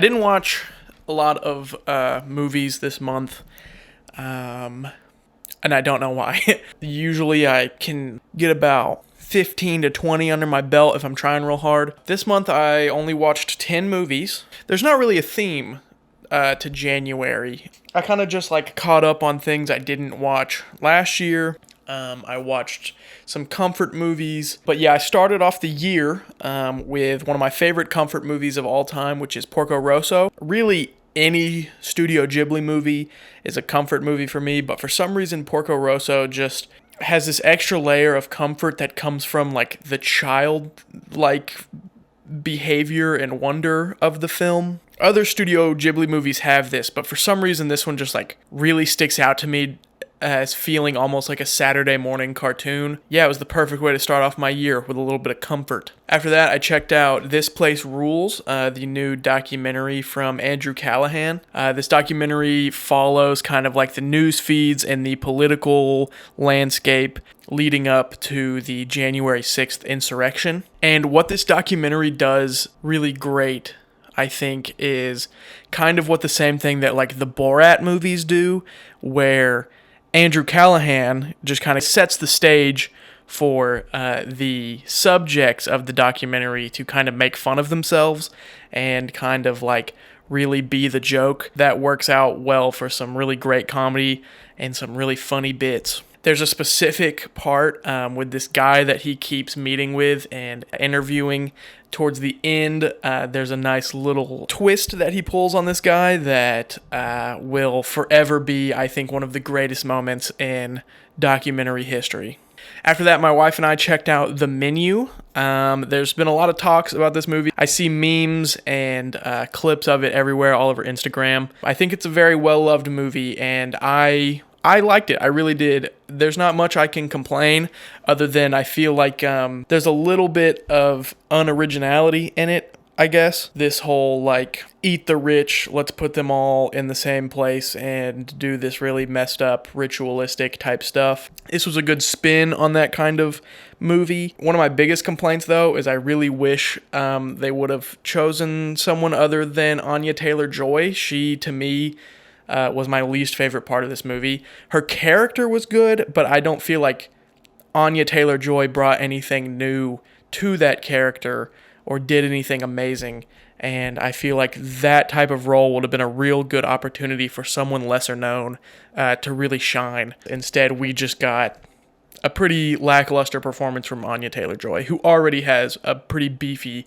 didn't watch a lot of movies this month, and I don't know why. Usually I can get about 15 to 20 under my belt if I'm trying real hard. This month I only watched 10 movies. There's not really a theme to January. I kind of just caught up on things I didn't watch last year. I watched some comfort movies. But yeah, I started off the year with one of my favorite comfort movies of all time, which is Porco Rosso. Really, any Studio Ghibli movie is a comfort movie for me, but for some reason Porco Rosso just has this extra layer of comfort that comes from the childlike behavior and wonder of the film. Other Studio Ghibli movies have this, but for some reason this one just really sticks out to me as feeling almost like a Saturday morning cartoon. Yeah, it was the perfect way to start off my year with a little bit of comfort. After that, I checked out This Place Rules, the new documentary from Andrew Callahan. This documentary follows kind of the news feeds and the political landscape leading up to the January 6th insurrection. And what this documentary does really great, I think, is kind of what the same thing that the Borat movies do, where Andrew Callahan just kind of sets the stage for the subjects of the documentary to kind of make fun of themselves and kind of really be the joke. That works out well for some really great comedy and some really funny bits. There's a specific part with this guy that he keeps meeting with and interviewing. Towards the end, there's a nice little twist that he pulls on this guy that will forever be, I think, one of the greatest moments in documentary history. After that, my wife and I checked out The Menu. There's been a lot of talks about this movie. I see memes and clips of it everywhere, all over Instagram. I think it's a very well-loved movie, and I liked it. I really did. There's not much I can complain other than I feel there's a little bit of unoriginality in it, I guess. This whole eat the rich, let's put them all in the same place and do this really messed up ritualistic type stuff. This was a good spin on that kind of movie. One of my biggest complaints though is I really wish they would have chosen someone other than Anya Taylor-Joy. She, to me, was my least favorite part of this movie. Her character was good, but I don't feel like Anya Taylor-Joy brought anything new to that character or did anything amazing. And I feel like that type of role would have been a real good opportunity for someone lesser known to really shine. Instead, we just got a pretty lackluster performance from Anya Taylor-Joy, who already has a pretty beefy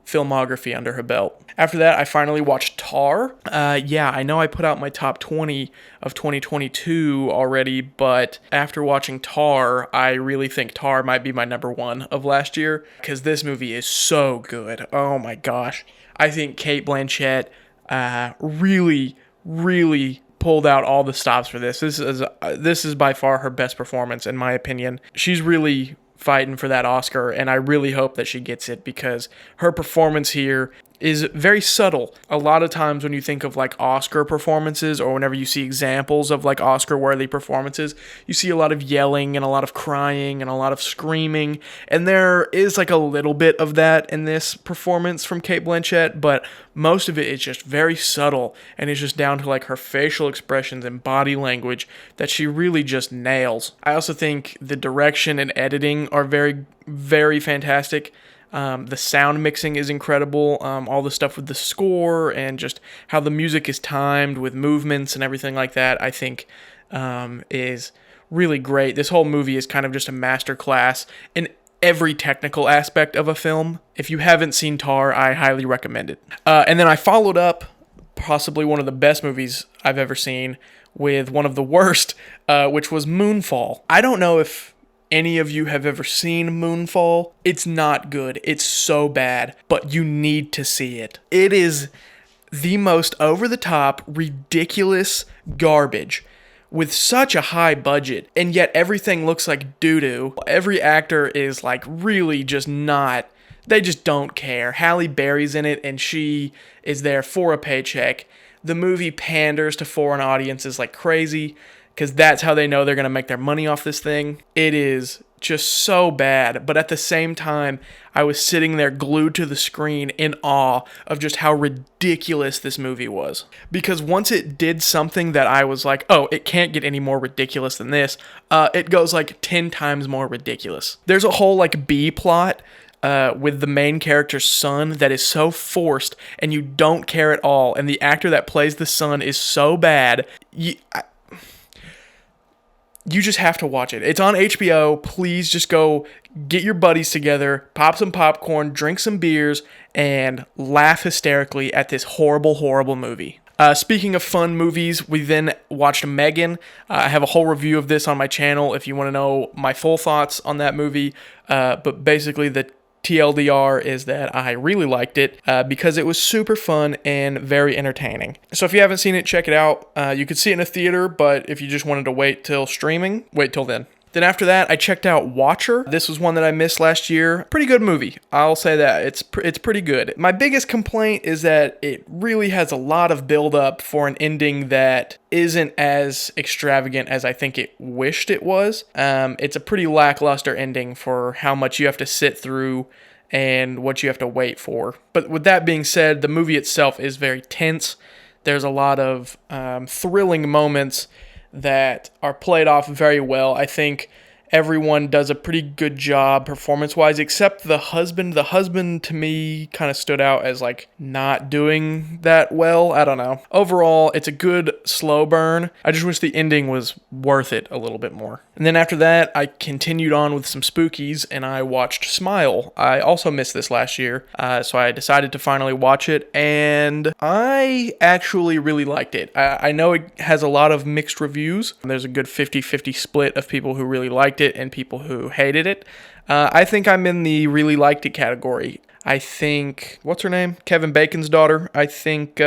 filmography under her belt. After that, I finally watched Tar. Yeah, I know I put out my top 20 of 2022 already, but after watching Tar, I really think Tar might be my number one of last year, because this movie is so good. Oh my gosh. I think Cate Blanchett really pulled out all the stops for this. This is by far her best performance, in my opinion. She's really fighting for that Oscar, and I really hope that she gets it because her performance here is very subtle. A lot of times when you think of Oscar performances, or whenever you see examples of Oscar-worthy performances, you see a lot of yelling and a lot of crying and a lot of screaming, and there is a little bit of that in this performance from Cate Blanchett, but most of it is just very subtle, and it's just down to her facial expressions and body language that she really just nails. I also think the direction and editing are very, very fantastic. The sound mixing is incredible. All the stuff with the score and just how the music is timed with movements and everything like that, I think is really great. This whole movie is kind of just a masterclass in every technical aspect of a film. If you haven't seen Tar, I highly recommend it. And then I followed up possibly one of the best movies I've ever seen with one of the worst, which was Moonfall. I don't know if any of you have ever seen Moonfall. It's not good. It's so bad, but you need to see it. It is the most over-the-top, ridiculous garbage with such a high budget, and yet everything looks like doo-doo. Every actor is really just not, they just don't care. Halle Berry's in it, and she is there for a paycheck. The movie panders to foreign audiences like crazy, because that's how they know they're going to make their money off this thing. It is just so bad. But at the same time, I was sitting there glued to the screen in awe of just how ridiculous this movie was. Because once it did something that I was like, oh, it can't get any more ridiculous than this, it goes like 10 times more ridiculous. There's a whole like B plot with the main character's son that is so forced and you don't care at all. And the actor that plays the son is so bad. You just have to watch it. It's on HBO. Please just go get your buddies together, pop some popcorn, drink some beers, and laugh hysterically at this horrible, horrible movie. Speaking of fun movies, we then watched Megan. I have a whole review of this on my channel if you want to know my full thoughts on that movie. But basically, the TLDR is that I really liked it because it was super fun and very entertaining. So if you haven't seen it, check it out. You could see it in a theater, but if you just wanted to wait till streaming, wait till then. Then after that, I checked out Watcher. This was one that I missed last year. Pretty good movie. I'll say that. It's pretty good. My biggest complaint is that it really has a lot of build-up for an ending that isn't as extravagant as I think it wished it was. It's a pretty lackluster ending for how much you have to sit through and what you have to wait for. But with that being said, the movie itself is very tense. There's a lot of thrilling moments that are played off very well. I think everyone does a pretty good job performance-wise, except the husband. The husband, to me, kind of stood out as, like, not doing that well. I don't know. Overall, it's a good slow burn. I just wish the ending was worth it a little bit more. And then after that, I continued on with some spookies, and I watched Smile. I also missed this last year, so I decided to finally watch it, and I actually really liked it. I know it has a lot of mixed reviews. There's a good 50-50 split of people who really liked it and people who hated it. I think I'm in the really liked it category. I think, what's her name? Kevin Bacon's daughter. I think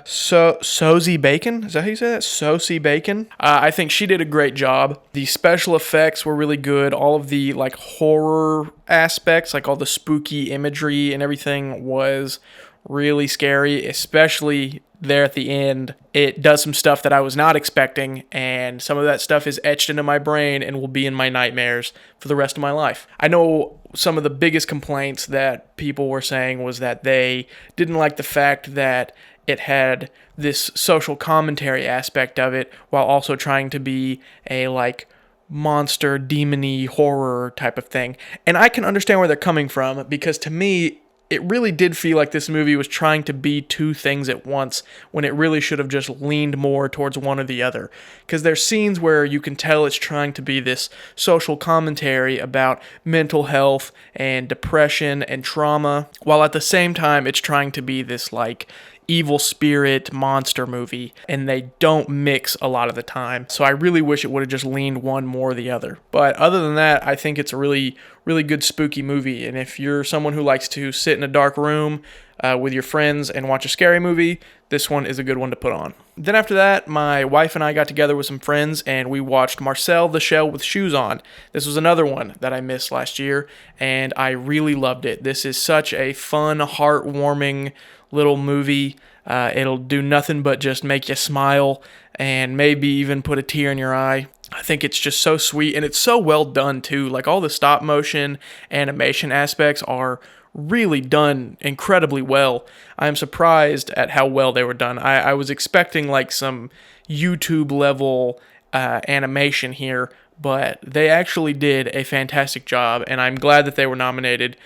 Sosie Bacon. Is that how you say that? Sosie Bacon. I think she did a great job. The special effects were really good. All of the like horror aspects, like all the spooky imagery and everything was really scary, especially there at the end. It does some stuff that I was not expecting, and some of that stuff is etched into my brain and will be in my nightmares for the rest of my life. I know some of the biggest complaints that people were saying was that they didn't like the fact that it had this social commentary aspect of it while also trying to be a like monster, demon-y horror type of thing. And I can understand where they're coming from, because to me, it really did feel like this movie was trying to be two things at once when it really should have just leaned more towards one or the other. Because there's scenes where you can tell it's trying to be this social commentary about mental health and depression and trauma, while at the same time it's trying to be this like evil spirit monster movie, and they don't mix a lot of the time. So I really wish it would have just leaned one more or the other. But other than that, I think it's a really, really good spooky movie. And if you're someone who likes to sit in a dark room with your friends and watch a scary movie, this one is a good one to put on. Then after that, my wife and I got together with some friends and we watched Marcel the Shell with Shoes On. This was another one that I missed last year, and I really loved it. This is such a fun, heartwarming little movie. It'll do nothing but just make you smile and maybe even put a tear in your eye. I think it's just so sweet, and it's so well done too. Like all the stop motion animation aspects are really done incredibly well. I'm surprised at how well they were done. I was expecting like some YouTube level animation here, but they actually did a fantastic job, and I'm glad that they were nominated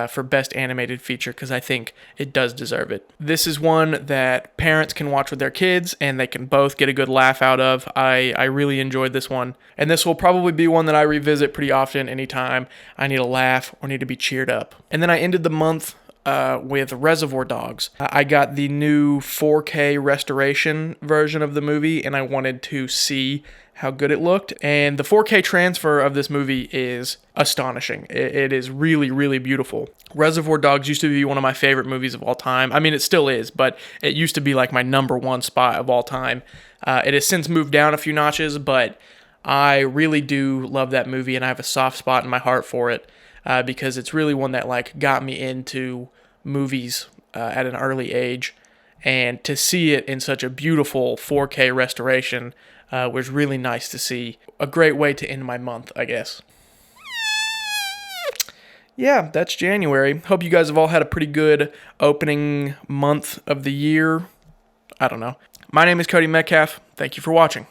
for Best Animated Feature, because I think it does deserve it. This is one that parents can watch with their kids and they can both get a good laugh out of. I really enjoyed this one, and this will probably be one that I revisit pretty often anytime I need a laugh or need to be cheered up. And then I ended the month with Reservoir Dogs. I got the new 4K restoration version of the movie, and I wanted to see how good it looked. And the 4K transfer of this movie is astonishing. It is really, really beautiful. Reservoir Dogs used to be one of my favorite movies of all time. I mean, it still is, but it used to be like my number one spot of all time. It has since moved down a few notches, but I really do love that movie, and I have a soft spot in my heart for it because it's really one that like got me into movies at an early age. And to see it in such a beautiful 4K restoration was really nice to see. A great way to end my month, I guess. yeah, that's January. Hope you guys have all had a pretty good opening month of the year. I don't know. My name is Cody Metcalf. Thank you for watching.